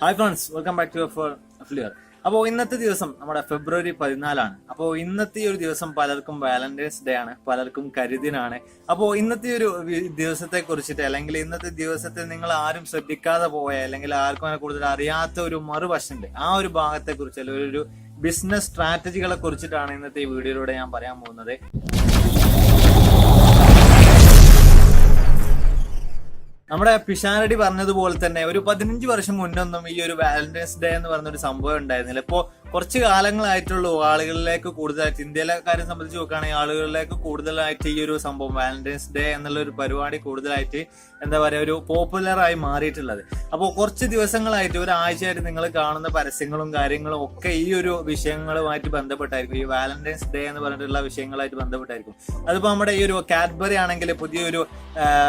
Hi friends, welcome back to AFLU. അപ്പോൾ ഇന്നത്തെ ദിവസം നമ്മുടെ ഫെബ്രുവരി 14. അപ്പോൾ ഇന്നത്തെ ഒരു ദിവസം പലർക്കും വാലന്റൈൻസ് ഡേ ആണ്, പലർക്കും കരിദിനാണ്. അപ്പോൾ ഇന്നത്തെ ഒരു ദിവസത്തെ കുറിച്ചിട്ട് അല്ലെങ്കിൽ ഇന്നത്തെ ദിവസത്തെ നിങ്ങൾ ആരും ശ്രദ്ധിക്കാതെ പോയ അല്ലെങ്കിൽ ആർക്കും അങ്ങനെ കൂടുതൽ അറിയാത്ത ഒരു മറുവശമുണ്ട്. ആ ഒരു ഭാഗത്തെ കുറിച്ച് അല്ലെങ്കിൽ ഒരു ബിസിനസ് സ്ട്രാറ്റജികളെ കുറിച്ചിട്ടാണ് ഇന്നത്തെ ഈ വീഡിയോയിലൂടെ ഞാൻ പറയാൻ പോകുന്നത്. നമ്മുടെ പിഷാരടി പറഞ്ഞതുപോലെ തന്നെ ഒരു 15 വർഷം മുന്നൊന്നും ഈ ഒരു വാലന്റൈൻസ് ഡേ എന്ന് പറഞ്ഞൊരു സംഭവം ഉണ്ടായിരുന്നില്ല. ഇപ്പോ കുറച്ച് കാലങ്ങളായിട്ടുള്ളൂ ആളുകളിലേക്ക് കൂടുതലായിട്ട്, ഇന്ത്യയിലെ കാര്യം സംബന്ധിച്ച് നോക്കുകയാണെങ്കിൽ ആളുകളിലേക്ക് കൂടുതലായിട്ട് ഈ ഒരു സംഭവം വാലന്റൈൻസ് ഡേ എന്നുള്ള ഒരു പരിപാടി കൂടുതലായിട്ട് എന്താ പറയുക ഒരു പോപ്പുലറായി മാറിയിട്ടുള്ളത്. അപ്പോൾ കുറച്ച് ദിവസങ്ങളായിട്ട് ഒരാഴ്ചയായിട്ട് നിങ്ങൾ കാണുന്ന പരസ്യങ്ങളും കാര്യങ്ങളും ഒക്കെ ഈ ഒരു വിഷയങ്ങളുമായിട്ട് ബന്ധപ്പെട്ടായിരിക്കും, ഈ വാലന്റൈൻസ് ഡേ എന്ന് പറഞ്ഞിട്ടുള്ള വിഷയങ്ങളായിട്ട് ബന്ധപ്പെട്ടായിരിക്കും. അതിപ്പോ നമ്മുടെ ഈ ഒരു കാഡ്ബറി ആണെങ്കിൽ പുതിയൊരു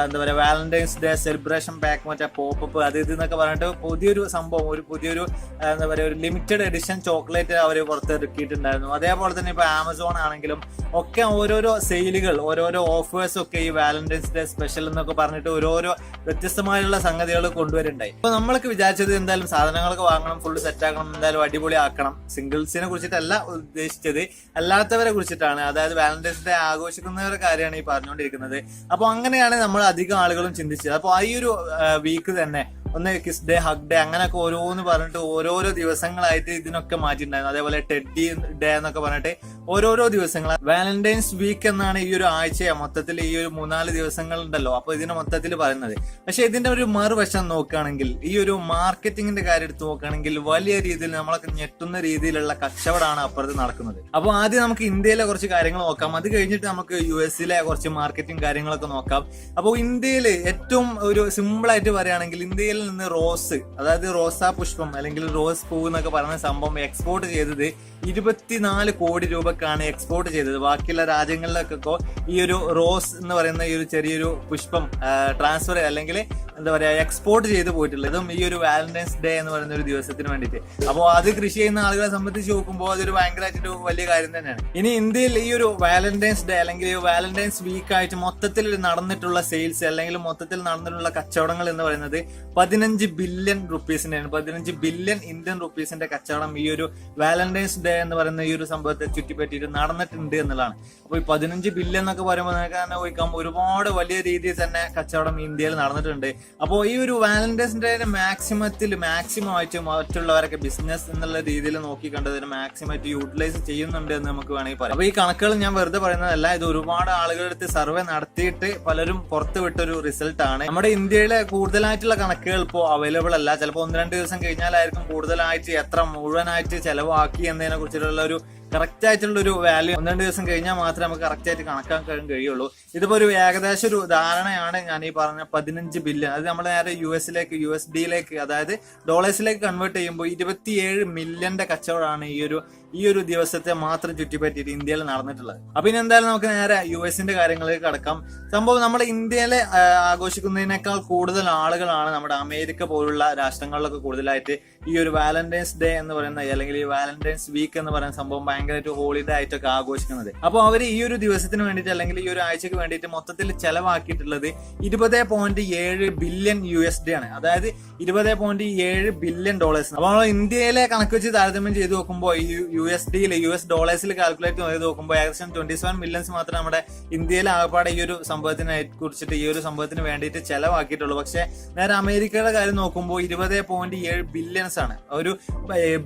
എന്താ പറയുക വാലന്റൈൻസ് ഡേ സെലിബ്രേഷൻ പാക്ക്, മറ്റേ പോപ്പ് അത് ഇത് എന്നൊക്കെ പറഞ്ഞിട്ട് പുതിയൊരു സംഭവം, ഒരു പുതിയൊരു എന്താ പറയുക ഒരു ലിമിറ്റഡ് എഡിഷൻ ചോക്ലേറ്റ് അവർ പുറത്തിറക്കിയിട്ടുണ്ടായിരുന്നു. അതേപോലെ തന്നെ ഇപ്പൊ ആമസോൺ ആണെങ്കിലും ഒക്കെ ഓരോരോ സെയിലുകൾ, ഓരോരോ ഓഫേഴ്സ് ഒക്കെ ഈ വാലന്റൈൻസ് ഡേ സ്പെഷ്യൽ എന്നൊക്കെ പറഞ്ഞിട്ട് ഓരോരോ വ്യത്യസ്തമായുള്ള സംഗതികൾ കൊണ്ടുവരുന്നുണ്ടായി. അപ്പൊ നമ്മളൊക്കെ വിചാരിച്ചത് എന്തായാലും സാധനങ്ങളൊക്കെ വാങ്ങണം, ഫുള്ള് സെറ്റ് ആക്കണം, എന്തായാലും അടിപൊളി ആക്കണം. സിംഗിൾസിനെ കുറിച്ചിട്ടല്ല ഉദ്ദേശിച്ചത്, അല്ലാത്തവരെ കുറിച്ചിട്ടാണ്. അതായത് വാലന്റൈൻസ് ഡേ ആഘോഷിക്കുന്നവരുടെ കാര്യമാണ് ഈ പറഞ്ഞുകൊണ്ടിരിക്കുന്നത്. അപ്പൊ അങ്ങനെയാണ് നമ്മൾ അധികം ആളുകളും ചിന്തിച്ചത്. അപ്പൊ ഈ ഒരു വീക്ക് തന്നെ ഒന്ന് കിസ് ഡേ, ഹഗ് ഡേ, അങ്ങനെയൊക്കെ ഓരോന്ന് പറഞ്ഞിട്ട് ഓരോരോ ദിവസങ്ങളായിട്ട് ഇതിനൊക്കെ മാറ്റിയിട്ടുണ്ടായിരുന്നു. അതേപോലെ ടെഡി ഡേ എന്നൊക്കെ പറഞ്ഞിട്ട് ഓരോരോ ദിവസങ്ങൾ. വാലന്റൈൻസ് വീക്ക് എന്നാണ് ഈ ഒരു ആഴ്ച മൊത്തത്തിൽ, ഈ ഒരു 3-4 ദിവസങ്ങൾ ഉണ്ടല്ലോ, അപ്പൊ ഇതിന് മൊത്തത്തിൽ പറയുന്നത്. പക്ഷെ ഇതിന്റെ ഒരു മറുവശം നോക്കുകയാണെങ്കിൽ, ഈ ഒരു മാർക്കറ്റിംഗിന്റെ കാര്യം എടുത്ത് നോക്കുകയാണെങ്കിൽ വലിയ രീതിയിൽ നമ്മളൊക്കെ ഞെട്ടുന്ന രീതിയിലുള്ള കച്ചവടമാണ് അപ്പുറത്ത് നടക്കുന്നത്. അപ്പൊ ആദ്യം നമുക്ക് ഇന്ത്യയിലെ കുറച്ച് കാര്യങ്ങൾ നോക്കാം, അത് കഴിഞ്ഞിട്ട് നമുക്ക് US-ലെ കുറച്ച് മാർക്കറ്റിംഗ് കാര്യങ്ങളൊക്കെ നോക്കാം. അപ്പോൾ ഇന്ത്യയിൽ ഏറ്റവും ഒരു സിമ്പിൾ ആയിട്ട് പറയുകയാണെങ്കിൽ, ഇന്ത്യയിൽ നിന്ന് റോസ്, അതായത് റോസാ പുഷ്പം അല്ലെങ്കിൽ റോസ് പൂ എന്നൊക്കെ പറയുന്ന സംഭവം എക്സ്പോർട്ട് ചെയ്തത് 24 കോടി രൂപക്കാണ് എക്സ്പോർട്ട് ചെയ്തത്. ബാക്കിയുള്ള രാജ്യങ്ങളിലൊക്കെ ഈ ഒരു റോസ് എന്ന് പറയുന്ന ഈ ഒരു ചെറിയൊരു പുഷ്പം ട്രാൻസ്ഫർ അല്ലെങ്കിൽ എന്താ പറയാ എക്സ്പോർട്ട് ചെയ്ത് പോയിട്ടുള്ളത്, ഇതും ഈ ഒരു വാലന്റൈൻസ് ഡേ എന്ന് പറയുന്ന ഒരു ദിവസത്തിന് വേണ്ടിയിട്ട്. അപ്പോൾ അത് കൃഷി ചെയ്യുന്ന ആളുകളെ സംബന്ധിച്ച് നോക്കുമ്പോൾ അതൊരു ഭയങ്കരമായിട്ടൊരു വലിയ കാര്യം തന്നെയാണ്. ഇനി ഇന്ത്യയിൽ ഈ ഒരു വാലന്റൈൻസ് ഡേ അല്ലെങ്കിൽ വാലന്റൈൻസ് വീക്ക് ആയിട്ട് മൊത്തത്തിൽ നടന്നിട്ടുള്ള സെയിൽസ് അല്ലെങ്കിൽ മൊത്തത്തിൽ നടന്നിട്ടുള്ള കച്ചവടങ്ങൾ എന്ന് പറയുന്നത് 15 ബില്യൺ റുപ്പീസിന്റെയാണ്. 15 ബില്യൺ ഇന്ത്യൻ റുപ്പീസിന്റെ കച്ചവടം ഈ ഒരു വാലന്റൈൻസ് ഡേ എന്ന് പറയുന്ന ഈ ഒരു സംഭവത്തെ ചുറ്റിപ്പറ്റിയിട്ട് നടന്നിട്ടുണ്ട് എന്നുള്ളതാണ്. അപ്പൊ ഈ 15 ബില്യൺ എന്നൊക്കെ പറയുമ്പോൾ നിങ്ങൾക്ക് തന്നെ പോയിക്കാൻ ഒരുപാട് വലിയ രീതിയിൽ തന്നെ കച്ചവടം ഇന്ത്യയിൽ നടന്നിട്ടുണ്ട്. അപ്പോൾ ഈ ഒരു വാലന്റൈൻസ് ഡേയുടെ മാക്സിമം ആയിട്ട് മറ്റുള്ളവരൊക്കെ ബിസിനസ് എന്നുള്ള രീതിയിൽ നോക്കി കണ്ടതിന് മാക്സിമം ആയിട്ട് യൂട്ടിലൈസ് ചെയ്യുന്നുണ്ട് എന്ന് നമുക്ക് വേണമെങ്കിൽ പറയാം. അപ്പൊ ഈ കണക്കുകൾ ഞാൻ വെറുതെ പറയുന്നതല്ല, ഇത് ഒരുപാട് ആളുകളുടെ അടുത്ത് സർവേ നടത്തിയിട്ട് പലരും പുറത്തു വിട്ടൊരു റിസൾട്ട് ആണ്. നമ്മുടെ ഇന്ത്യയിലെ കൂടുതലായിട്ടുള്ള കണക്കുകൾ ഇപ്പോൾ അവൈലബിൾ അല്ല. ചിലപ്പോൾ 1-2 ദിവസം കഴിഞ്ഞാലായിരിക്കും കൂടുതലായിട്ട് എത്ര മുഴുവനായിട്ട് ചെലവാക്കി എന്നതിനെ കുറിച്ചുള്ള ഒരു കറക്റ്റ് ആയിട്ടുള്ള ഒരു വാല്യൂ 1-2 ദിവസം കഴിഞ്ഞാൽ മാത്രമേ നമുക്ക് കറക്റ്റ് ആയിട്ട് കണക്കാക്കാൻ കഴിയുള്ളൂ. ഇതിപ്പോ ഒരു ഏകദേശം ഒരു ധാരണയാണ് ഞാൻ ഈ പറഞ്ഞ 15 ബില്യൺ. അത് നമ്മൾ നേരെ USD-യിലേക്ക് അതായത് ഡോളേഴ്സിലേക്ക് കൺവേർട്ട് ചെയ്യുമ്പോൾ 27 മില്യന്റെ കച്ചവടമാണ് ഈ ഒരു ദിവസത്തെ മാത്രം ചുറ്റിപ്പറ്റിയിട്ട് ഇന്ത്യയിൽ നടന്നിട്ടുള്ളത്. അപ്പൊ ഇനി എന്തായാലും നമുക്ക് നേരെ US-ന്റെ കാര്യങ്ങളിലേക്ക് കടക്കാം. സംഭവം നമ്മുടെ ഇന്ത്യയിലെ ആഘോഷിക്കുന്നതിനേക്കാൾ കൂടുതൽ ആളുകളാണ് നമ്മുടെ അമേരിക്ക പോലുള്ള രാഷ്ട്രങ്ങളിലൊക്കെ കൂടുതലായിട്ട് ഈ ഒരു വാലന്റൈൻസ് ഡേ എന്ന് പറയുന്ന അല്ലെങ്കിൽ ഈ വാലന്റൈൻസ് വീക്ക് എന്ന് പറയുന്ന സംഭവം ഭയങ്കരമായിട്ട് ഹോളിഡേ ആയിട്ടൊക്കെ ആഘോഷിക്കുന്നത്. അപ്പോൾ അവർ ഈ ഒരു ദിവസത്തിന് വേണ്ടിയിട്ട് അല്ലെങ്കിൽ ഈ ഒരു ആഴ്ചക്ക് വേണ്ടിയിട്ട് മൊത്തത്തിൽ ചെലവാക്കിയിട്ടുള്ളത് 20.7 ബില്യൺ USD ആണ്, അതായത് 20.7 ബില്യൺ ഡോളേഴ്സ്. അപ്പോൾ ഇന്ത്യയിലെ കണക്ക് വെച്ച് താരതമ്യം ചെയ്ത് നോക്കുമ്പോൾ US ഡോളേഴ്സിൽ കാൽക്കുലേറ്റ് ചെയ്ത് നോക്കുമ്പോൾ ഏകദേശം 27 മില്യൺസ് മാത്രമേ നമ്മുടെ ഇന്ത്യയിലെ ആകപ്പാടെ ഈ ഒരു സംഭവത്തിനെ കുറിച്ചിട്ട് ഈ ഒരു സംഭവത്തിന് വേണ്ടിയിട്ട് ചെലവാക്കിയിട്ടുള്ളൂ. പക്ഷെ നേരെ അമേരിക്കയുടെ കാര്യം നോക്കുമ്പോൾ 20.7 ബില്യൺസ് ആണ്. ഒരു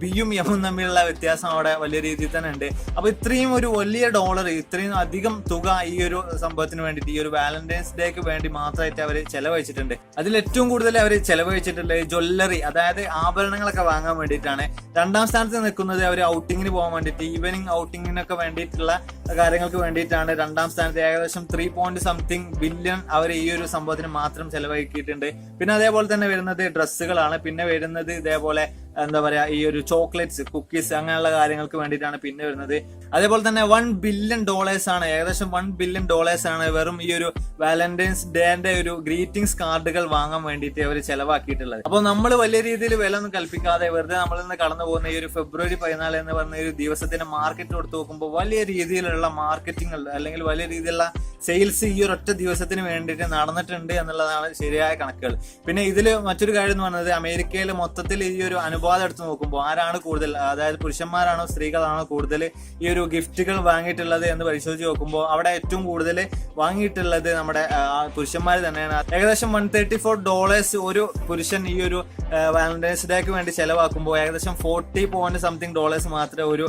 ബിയും എമ്മും തമ്മിലുള്ള വ്യത്യാസം അവിടെ വലിയ രീതിയിൽ തന്നെ ഉണ്ട്. അപ്പൊ ഇത്രയും ഒരു വലിയ ഡോളർ, ഇത്രയും അധികം തുക ഈ ഒരു സംഭവത്തിന് വേണ്ടിയിട്ട് ഈ ഒരു വാലന്റൈൻസ് ഡേക്ക് വേണ്ടി മാത്രമായിട്ട് അവർ ചെലവഴിച്ചിട്ടുണ്ട്. അതിൽ ഏറ്റവും കൂടുതൽ അവർ ചെലവഴിച്ചിട്ടുള്ളത് ജ്വല്ലറി, അതായത് ആഭരണങ്ങളൊക്കെ വാങ്ങാൻ വേണ്ടിയിട്ടാണ്. 2ാം സ്ഥാനത്ത് നിൽക്കുന്നത് അവർ ഔട്ടിങ്ങിന് പോകാൻ വേണ്ടിയിട്ട്, ഈവനിങ് ഔട്ടിങ്ങിനൊക്കെ വേണ്ടിയിട്ടുള്ള കാര്യങ്ങൾക്ക് വേണ്ടിയിട്ടാണ് 2ാം സ്ഥാനത്ത്. ഏകദേശം 3 ബില്യൺ അവർ ഈ ഒരു സംഭവത്തിന് മാത്രം ചെലവഴിക്കിയിട്ടുണ്ട്. പിന്നെ അതേപോലെ തന്നെ വരുന്നത് ഡ്രസ്സുകളാണ്. പിന്നെ വരുന്നത് ഇതേപോലെ എന്താ പറയാ ഈ ഒരു ചോക്ലേറ്റ്സ്, കുക്കീസ്, അങ്ങനെയുള്ള കാര്യങ്ങൾക്ക് വേണ്ടിയിട്ടാണ് പിന്നെ വരുന്നത്. അതേപോലെ തന്നെ $1 ബില്യൺ ആണ്, ഏകദേശം $1 ബില്യൺ ആണ് വെറും ഈ ഒരു വാലന്റൈൻസ് ഡേന്റെ ഒരു ഗ്രീറ്റിംഗ്സ് കാർഡുകൾ വാങ്ങാൻ വേണ്ടിയിട്ട് അവർ ചെലവാക്കിയിട്ടുള്ളത്. അപ്പോൾ നമ്മൾ വലിയ രീതിയിൽ വില ഒന്നും കൽപ്പിക്കാതെ വെറുതെ നമ്മളിൽ നിന്ന് കടന്നു പോകുന്ന ഈ ഒരു ഫെബ്രുവരി 14 എന്ന് പറഞ്ഞ ഒരു ദിവസത്തിന്റെ മാർക്കറ്റ് കൊടുത്ത് നോക്കുമ്പോൾ വലിയ രീതിയിലുള്ള മാർക്കറ്റിംഗ് അല്ലെങ്കിൽ വലിയ രീതിയിലുള്ള സെയിൽസ് ഈ ഒരു ഒറ്റ ദിവസത്തിന് വേണ്ടിയിട്ട് നടന്നിട്ടുണ്ട് എന്നുള്ളതാണ് ശരിയായ കണക്കുകൾ. പിന്നെ ഇതിൽ മറ്റൊരു കാര്യം എന്ന് പറയുന്നത് അമേരിക്കയിൽ മൊത്തത്തിൽ ഈ ഒരു അനുപാതം എടുത്ത് നോക്കുമ്പോൾ ആരാണ് കൂടുതൽ, അതായത് പുരുഷന്മാരാണോ സ്ത്രീകളാണോ കൂടുതൽ ഈ ഒരു ഗിഫ്റ്റുകൾ വാങ്ങിയിട്ടുള്ളത് എന്ന് പരിശോധിച്ച് നോക്കുമ്പോൾ അവിടെ ഏറ്റവും കൂടുതൽ വാങ്ങിയിട്ടുള്ളത് നമ്മുടെ പുരുഷന്മാർ തന്നെയാണ്. ഏകദേശം $134 ഒരു പുരുഷൻ ഈ ഒരു വാലന്റൈൻസ് ഡേക്ക് വേണ്ടി ചെലവാക്കുമ്പോൾ ഏകദേശം $40 മാത്രമേ ഒരു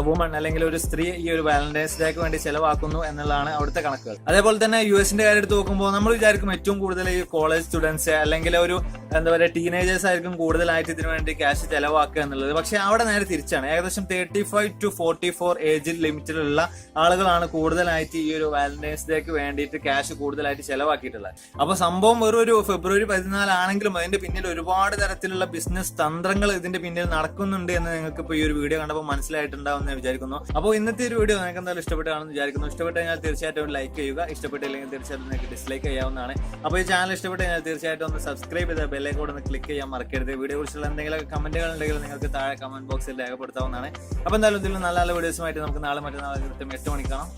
വുമൺ അല്ലെങ്കിൽ ഒരു സ്ത്രീ ഈ ഒരു വാലന്റൈൻസ് ഡേക്ക് വേണ്ടി ചെലവാക്കുന്നു എന്നുള്ളതാണ് അവിടുത്തെ കണക്കുകൾ. അതേപോലെ തന്നെ യുഎസിന്റെ കാര്യം എടുത്ത് നോക്കുമ്പോൾ നമ്മൾ വിചാരിക്കും ഏറ്റവും കൂടുതൽ ഈ കോളേജ് സ്റ്റുഡൻസ് അല്ലെങ്കിൽ ഒരു എന്താ പറയുക ടീനേജേഴ്സ് ആയിരിക്കും കൂടുതലായിട്ട് ഇതിനു വേണ്ടി ക്യാഷ് ചെലവാക്കുക എന്നുള്ളത്. പക്ഷെ അവിടെ നേരെ തിരിച്ചാണ്. ഏകദേശം 35 to 44 ഏജ് ലിമിറ്റിലുള്ള ആളുകളാണ് കൂടുതലായിട്ട് ഈ ഒരു വാലന്റൈൻസ് ഡേക്ക് വേണ്ടിയിട്ട് ക്യാഷ് കൂടുതലായിട്ട് ചെലവാക്കിയിട്ടുള്ളത്. അപ്പൊ സംഭവം ഒരു ഫെബ്രുവരി 14 ആണെങ്കിലും അതിന്റെ പിന്നിൽ ഒരുപാട് തരത്തിലുള്ള ബിസിനസ് തന്ത്രങ്ങൾ ഇതിന്റെ പിന്നിൽ നടക്കുന്നുണ്ട് എന്ന് നിങ്ങൾക്ക് ഇപ്പൊ ഈ ഒരു വീഡിയോ കണ്ടപ്പോൾ മനസ്സിലായിട്ടുണ്ടാവും എന്ന് വിചാരിക്കുന്നു. അപ്പോൾ ഇന്നത്തെ ഒരു വീഡിയോ നിങ്ങൾക്ക് എന്തായാലും ഇഷ്ടപ്പെട്ടാണെന്ന് വിചാരിക്കുന്നു. ഇഷ്ടപ്പെട്ട് കഴിഞ്ഞാൽ തീർച്ചയായിട്ടും ലൈക്ക് ചെയ്യുക, ഇഷ്ടപ്പെട്ടില്ലെങ്കിൽ തീർച്ചയായിട്ടും നിങ്ങൾക്ക് ഡിസ്ലൈക്ക് ചെയ്യാവുന്നതാണ്. അപ്പോൾ ഈ ചാനൽ ഇഷ്ടപ്പെട്ട് കഴിഞ്ഞാൽ തീർച്ചയായിട്ടും ഒന്ന് സബ്സ്ക്രൈബ് ചെയ്ത ബെല്ലൈക്കോൺ ഒന്ന് ക്ലിക്ക് ചെയ്യാൻ മറക്കരുത്. വീഡിയോ കുറിച്ചുള്ള എന്തെങ്കിലും കമന്റുകൾ ഉണ്ടെങ്കിൽ നിങ്ങൾക്ക് താഴെ കമന്റ് ബോക്സിൽ രേഖപ്പെടുത്താവുന്നതാണ്. അപ്പോൾ എന്തായാലും ഇതിൽ നല്ല നല്ല വീഡിയോസുമായിട്ട് നമുക്ക് നാളെ മറ്റന്നാൾ കൃത്യം 8 മണിക്ക് കാണാം.